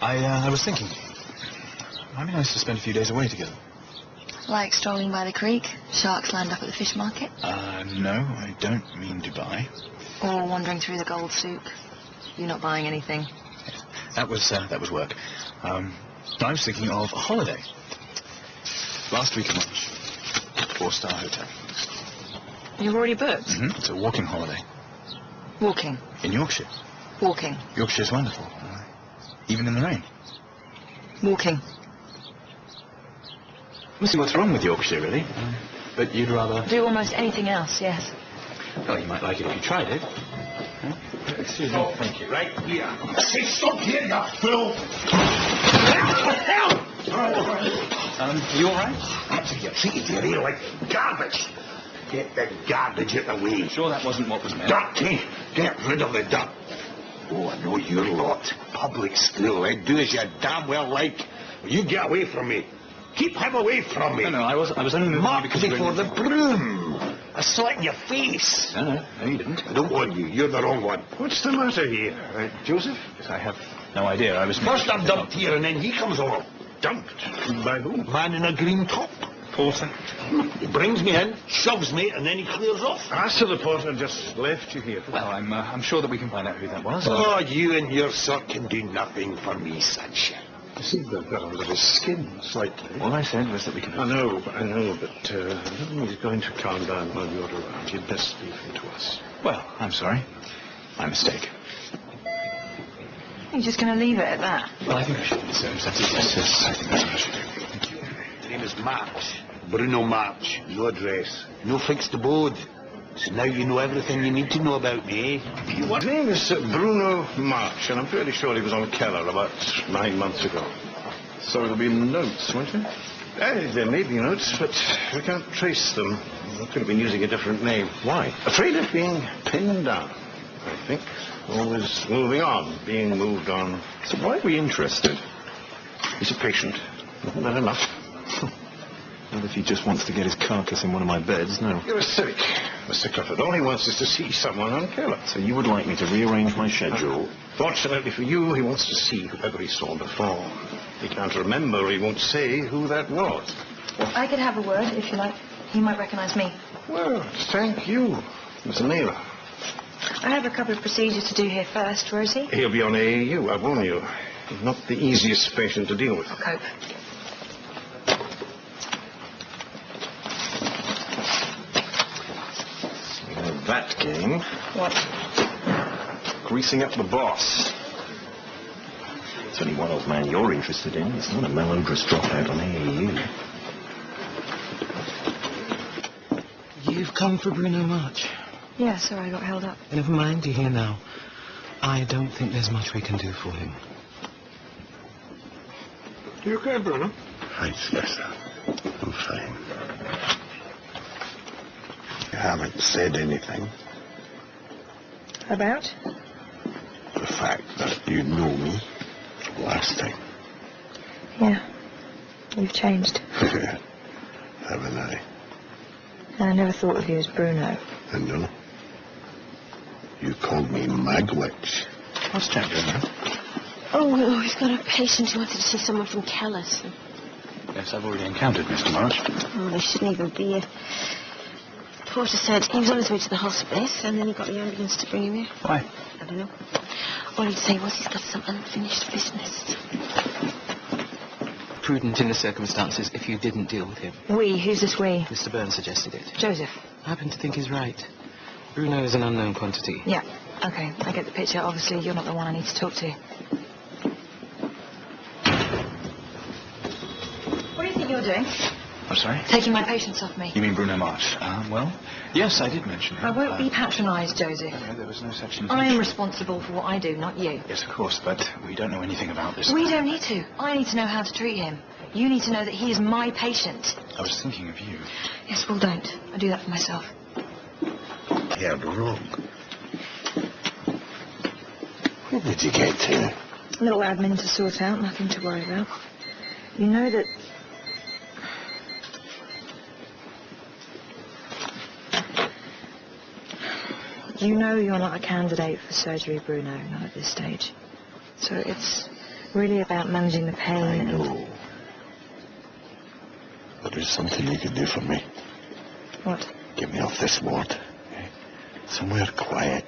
I was thinking, might be nice to spend a few days away together. Like strolling by the creek, sharks lined up at the fish market? No, I don't mean Dubai. Or wandering through the gold souk. You're not buying anything. That was work. I was thinking of a holiday. Last week of March. 4-star hotel. You've already booked? Mm-hmm. It's a walking holiday. Walking? In Yorkshire. Walking? Yorkshire's wonderful. Even in the rain. Walking? Must see what's wrong with Yorkshire, really. But you'd rather... Do almost anything else, yes. Well, you might like it if you tried it. Huh? Excuse me. Thank you. Right here. Say, stop here, you fool! Are you all right? That's what you're treated here like garbage. Get the garbage out the way. Sure that wasn't what was meant. Dirty. Get rid of the dirt. Oh, I know your lot. Public school. I'd do as you damn well like. You get away from me. Keep him away from me. No, I was only moving Mark because before the broom. I saw it in your face. No, you didn't. I don't want you. You're the wrong one. What's the matter here? Joseph? Yes, I have no idea. I was... First I'm dumped here and then he comes along. Dumped? By whom? Man in a green top. Porter. He brings me in, shoves me, and then he clears off. As to the porter just left you here. Well, I'm sure that we can find out who that was. Oh, you and your sort can do nothing for me, sunshine. You see, they've got under his skin slightly. All I said was that we can... I know, but he's going to calm down while you're around. You'd best leave him to us. Well, I'm sorry. My mistake. You're just going to leave it at that? Well, I think I should in the circumstances. Yes, I think that's what I should do. Thank you. His name is March. Bruno March. No address. No fixed abode. So now you know everything you need to know about me, eh? His name is Bruno March, and I'm fairly sure he was on Keller about 9 months ago. So there'll be notes, won't there? There may be notes, but we can't trace them. They could have been using a different name. Why? Afraid of being pinned down, I think. Always moving on, being moved on. So why are we interested? He's a patient. Isn't that enough? Well, if he just wants to get his carcass in one of my beds, no. You're a cynic, Mr. Clifford. All he wants is to see someone on Keller. So you would like me to rearrange my schedule? Fortunately for you, he wants to see whoever he saw before. He can't remember, he won't say who that was. I could have a word, if you like. He might recognize me. Well, thank you, Miss Naylor. I have a couple of procedures to do here first. Where is he? He'll be on AAU, I warn you. He's not the easiest patient to deal with. I'll cope. That game. What? Greasing up the boss. It's only one old man you're interested in. It's not a malodorous dropout on AAU. You've come for Bruno March. Yeah, sorry, I got held up. Never mind, you're here now. I don't think there's much we can do for him. You okay, Bruno? Thanks, mister. I'm fine. You haven't said anything. About? The fact that you know me last time. Yeah. You've changed. Haven't I? I never thought of you as Bruno. I know. You called me Magwitch. What's Jack doing now? Oh, he's got a patient who wanted to see someone from Kellis. Yes, I've already encountered Mr. March. Oh, they shouldn't even be here. The porter said he was on his way to the hospice, and then he got the ambulance to bring him here. Why? I don't know. All he'd say was he's got some unfinished business. Prudent in the circumstances if you didn't deal with him. We? Who's this we? Mr. Burns suggested it. Joseph. I happen to think he's right. Bruno is an unknown quantity. Yeah. Okay, I get the picture. Obviously, you're not the one I need to talk to. What do you think you're doing? I'm sorry? Taking my patients off me. You mean Bruno March? Well, yes, I did mention him. I won't be patronised, Joseph. No, there was no such intention. I am responsible for what I do, not you. Yes, of course, but we don't know anything about this. We don't need to. I need to know how to treat him. You need to know that he is my patient. I was thinking of you. Yes, well, don't. I do that for myself. You're wrong. Where did you get to? A little admin to sort out, nothing to worry about. You know that... You know you're not a candidate for surgery, Bruno, not at this stage. So it's really about managing the pain. I know. But there's something you can do for me. What? Get me off this ward. Somewhere quiet.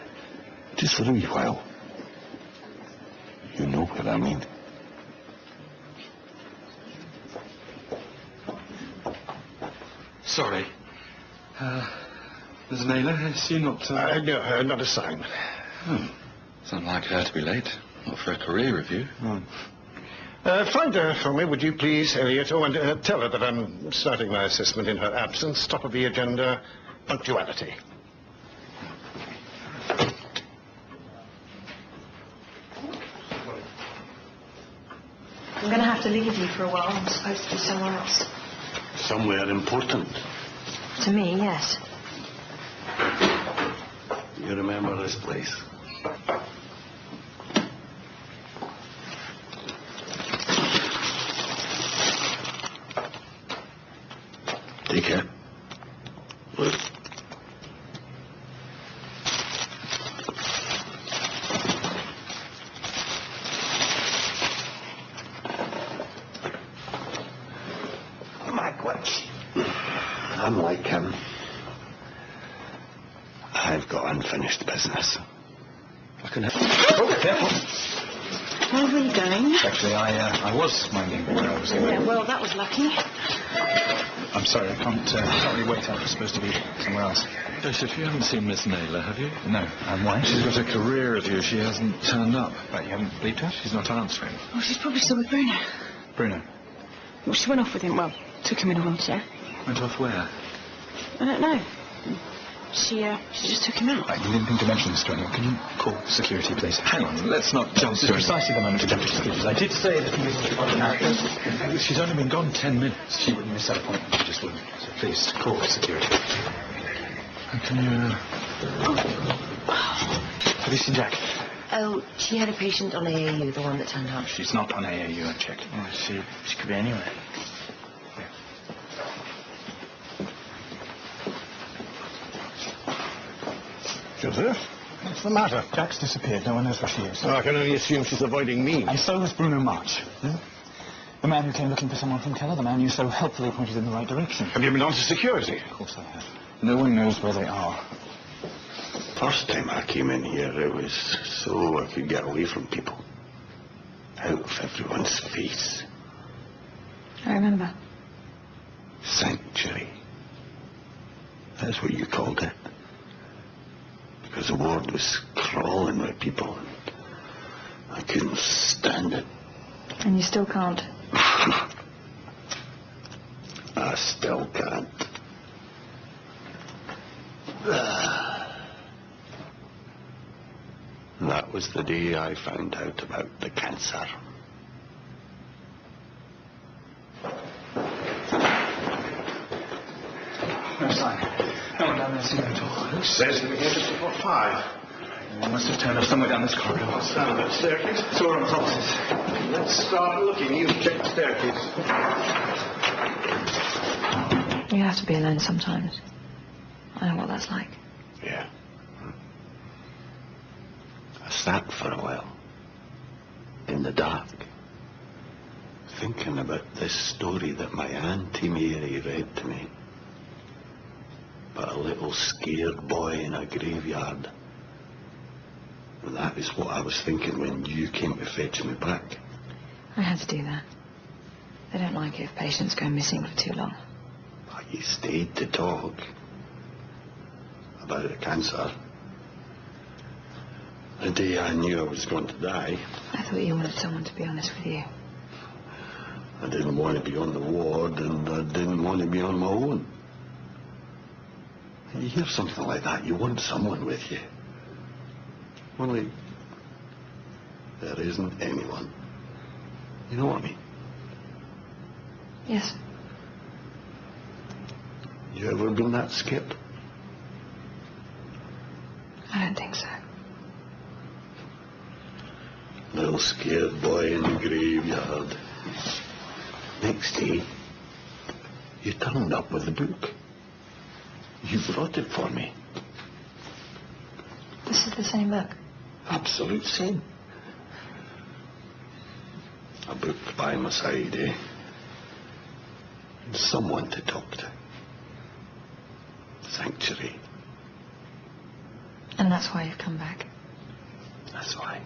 Just for a wee while. You know what I mean. Sorry. Ms. Naylor, is she not... No, not a sign. It's unlike her to be late. Not for a career review. Find her for me, would you please, Elliot? Oh, and tell her that I'm starting my assessment in her absence. Top of the agenda, punctuality. I'm going to have to leave you for a while. I'm supposed to be somewhere else. Somewhere important. To me, yes. You remember this place? Take care. Look. I'm like him. I've got unfinished business. I can help. Oh, careful. Where were you going? Actually, I was minding where I was going. Yeah, well, that was lucky. I'm sorry, I can't really wait. I was supposed to be somewhere else. Joseph, you haven't seen Miss Naylor, have you? No. And why? She's got a career review. She hasn't turned up. Right, you haven't believed her? She's not answering. Oh, she's probably still with Bruno. Bruno. Well, she went off with him. Well, took him in a wheelchair. Went off where? I don't know. She just took him out. Right, you didn't think to mention this to anyone. Can you call security, please? Hang on, let's not jump This is precisely the moment to jump to security. I did say that he was on character. She's only been gone 10 minutes. She wouldn't miss that appointment. She just wouldn't. So please, call security. Can you... Have you seen Jack? Oh, she had a patient on AAU, the one that turned up. She's not on AAU, I checked. Oh, she could be anywhere. Joseph, what's the matter? Jack's disappeared. No one knows where she is. Oh, I can only assume she's avoiding me. And so was Bruno March. The man who came looking for someone from Keller, the man you so helpfully pointed in the right direction. Have you been on to security? Of course I have. No one knows where they are. First time I came in here, it was so I could get away from people. Out of everyone's face. I remember. Sanctuary. That's what you called it. Because the ward was crawling with people. I couldn't stand it. And you still can't. I still can't. That was the day I found out about the cancer. No sign. No one down there seen her at all. Who says they were here just before 5? They must have turned up somewhere down this corridor. What's down that staircase? It's all on offices. Let's start looking. You check the staircase. You have to be alone sometimes. I know what that's like. Yeah. I sat for a while. In the dark. Thinking about this story that my Auntie Mary read to me. About a little scared boy in a graveyard. And that is what I was thinking when you came to fetch me back. I had to do that. They don't like it if patients go missing for too long. But you stayed to talk about the cancer. The day I knew I was going to die. I thought you wanted someone to be honest with you. I didn't want to be on the ward, and I didn't want to be on my own. You hear something like that, you want someone with you. Only there isn't anyone. You know what I mean? Yes. You ever been that scared? I don't think so. Little scared boy in the graveyard. Next day, you turned up with a book. You brought it for me. This is the same book. Absolute same. book by my side, eh? And someone to talk to. Sanctuary. And that's why you've come back. That's why.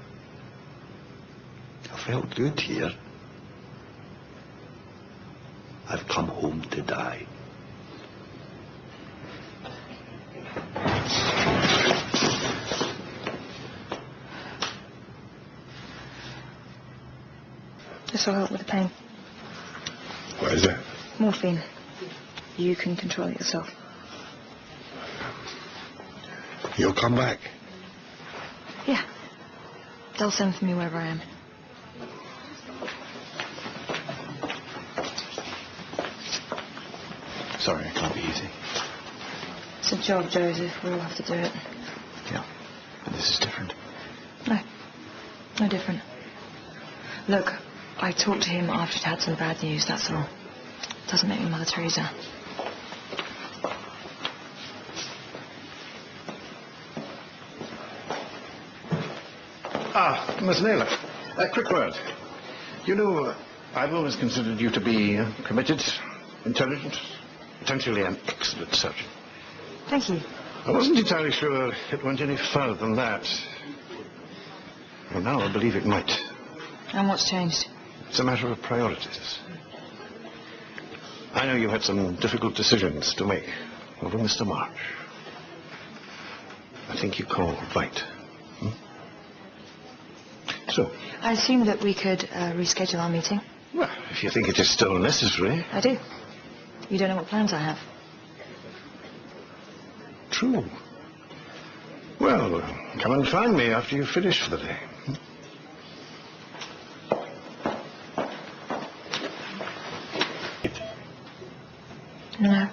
I felt good here. I've come home to die. This will help with the pain. What is it? Morphine. You can control it yourself. You'll come back. Yeah. They'll send for me wherever I am. Sorry, it can't be easy. It's a job, Joseph. We all have to do it. Yeah, but this is different. No. No different. Look, I talked to him after he'd had some bad news, that's all. Doesn't make me Mother Teresa. Ah, Miss Naylor, a quick word. You know, I've always considered you to be committed, intelligent, potentially an excellent surgeon. Thank you. I wasn't entirely sure it went any further than that. Well, now I believe it might. And what's changed? It's a matter of priorities. I know you had some difficult decisions to make over Mr. March. I think you called right. So? I assume that we could reschedule our meeting. Well, if you think it is still necessary. I do. You don't know what plans I have. True. Well, come and find me after you've finished for the day. No.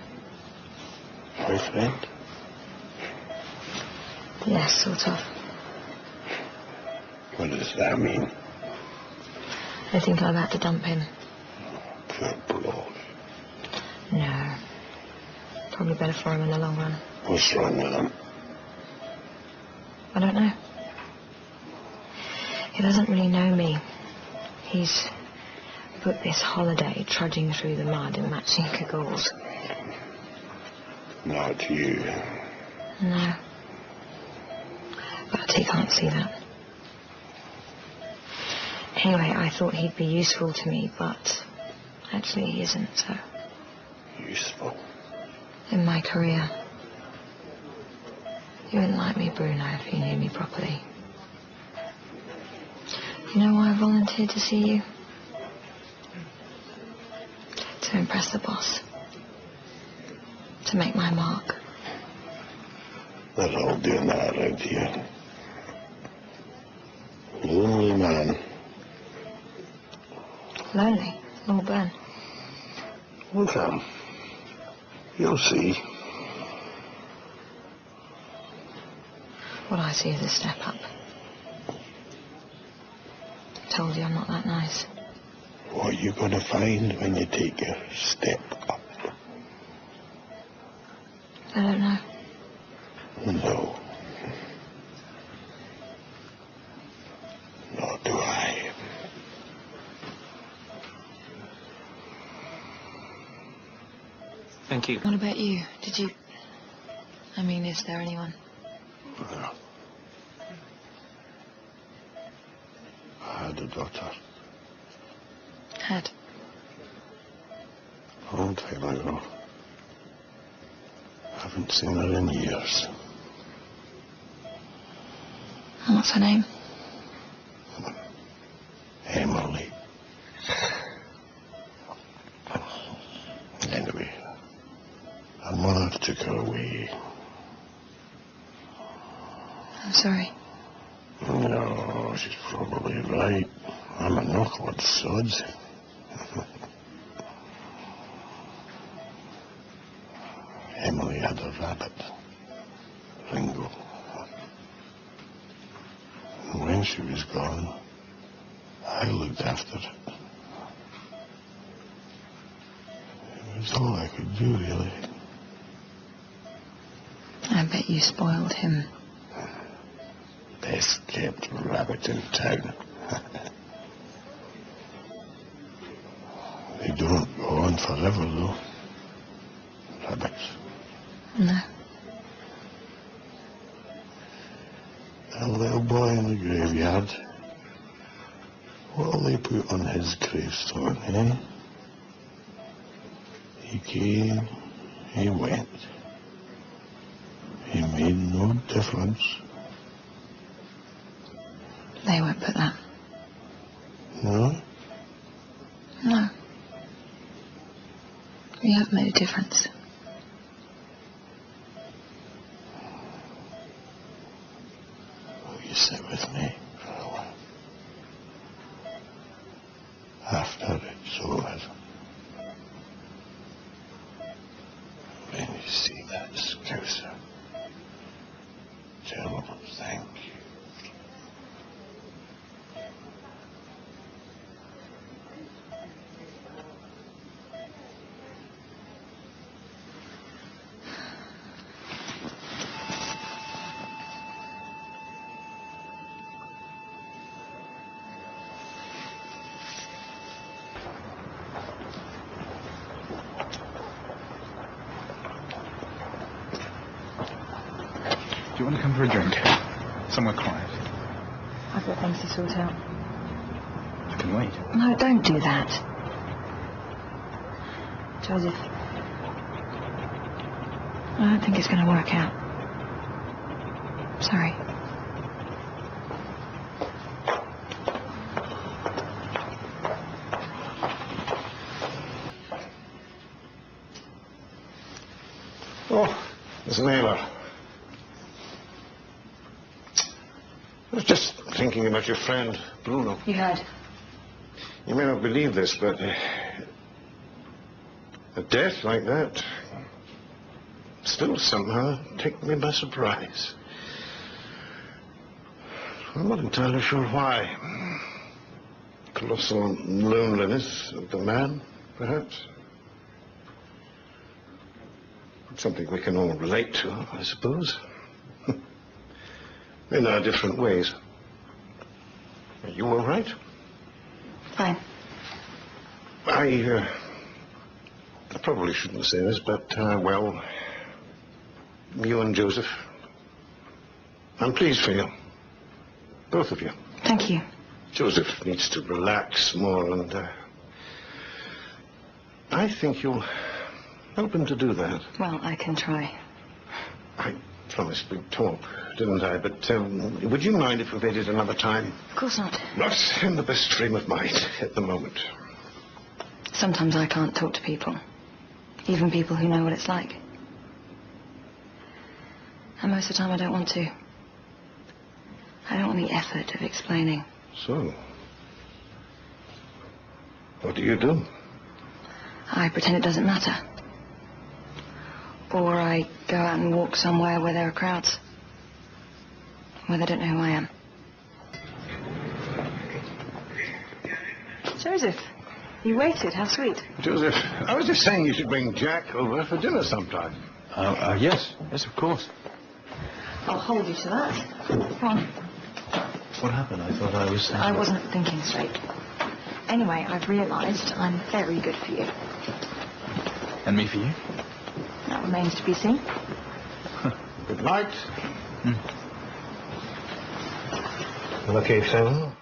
Boyfriend? Yes, sort of. What does that mean? I think I'm about to dump him. Poor bloke. No. Probably better for him in the long run. What's wrong with him? I don't know. He doesn't really know me. He's put this holiday trudging through the mud in matching cagoles. Not you. No. But he can't see that. Anyway, I thought he'd be useful to me, but actually he isn't, so... Useful? In my career. You wouldn't like me, Bruno, if you knew me properly. You know why I volunteered to see you? To impress the boss. To make my mark. They're all doing that around here. Lonely man. Lonely? Lord Burn. Look at him. You'll see. What I see is a step up. Told you I'm not that nice. What are you going to find when you take your step up? I don't know. No. Nor do I. Thank you. What about you? Did you... I mean, is there anyone? Well, I had a daughter. Had. A long time ago. Haven't seen her in years. And what's her name? Emily. Anyway, her mother took her away. I'm sorry. No, she's probably right. I'm a knockward sod. Emily had a rabbit, Ringo. And when she was gone, I looked after it. It was all I could do, really. I bet you spoiled him. Best kept rabbit in town. on forever, though. Rabbits. No. A little boy in the graveyard. What'll they put on his gravestone, eh? He came, he went. He made no difference. They won't put that. No? No. You have made a difference. Will you sit with me for a while? After it's over. When you see that scouser, tell him thank you. Do you want to come for a drink? Somewhere quiet. I've got things to sort out. I can wait. No, don't do that. Joseph. I don't think it's going to work out. Sorry. Oh, Miss Naylor. I was just thinking about your friend, Bruno. You heard. You may not believe this, but a death like that still somehow taken me by surprise. I'm not entirely sure why. Colossal loneliness of the man, perhaps. Something we can all relate to, I suppose. In our different ways. Are you all right? Fine. I probably shouldn't say this, but, well, you and Joseph, I'm pleased for you. Both of you. Thank you. Joseph needs to relax more, and I think you'll help him to do that. Well, I can try. I promised we'd talk, didn't I? But would you mind if we made it another time? Of course not. Not in the best frame of mind at the moment. Sometimes I can't talk to people. Even people who know what it's like. And most of the time I don't want to. I don't want the effort of explaining. So, what do you do? I pretend it doesn't matter. Or I go out and walk somewhere where there are crowds. Where they don't know who I am. Joseph, you waited. How sweet. Joseph, I was just saying you should bring Jack over for dinner sometime. Yes, of course. I'll hold you to that. Come on. What happened? I thought I was... I wasn't thinking straight. Anyway, I've realised I'm very good for you. And me for you? That remains to be seen. Good night. Mm. Okay, Sam.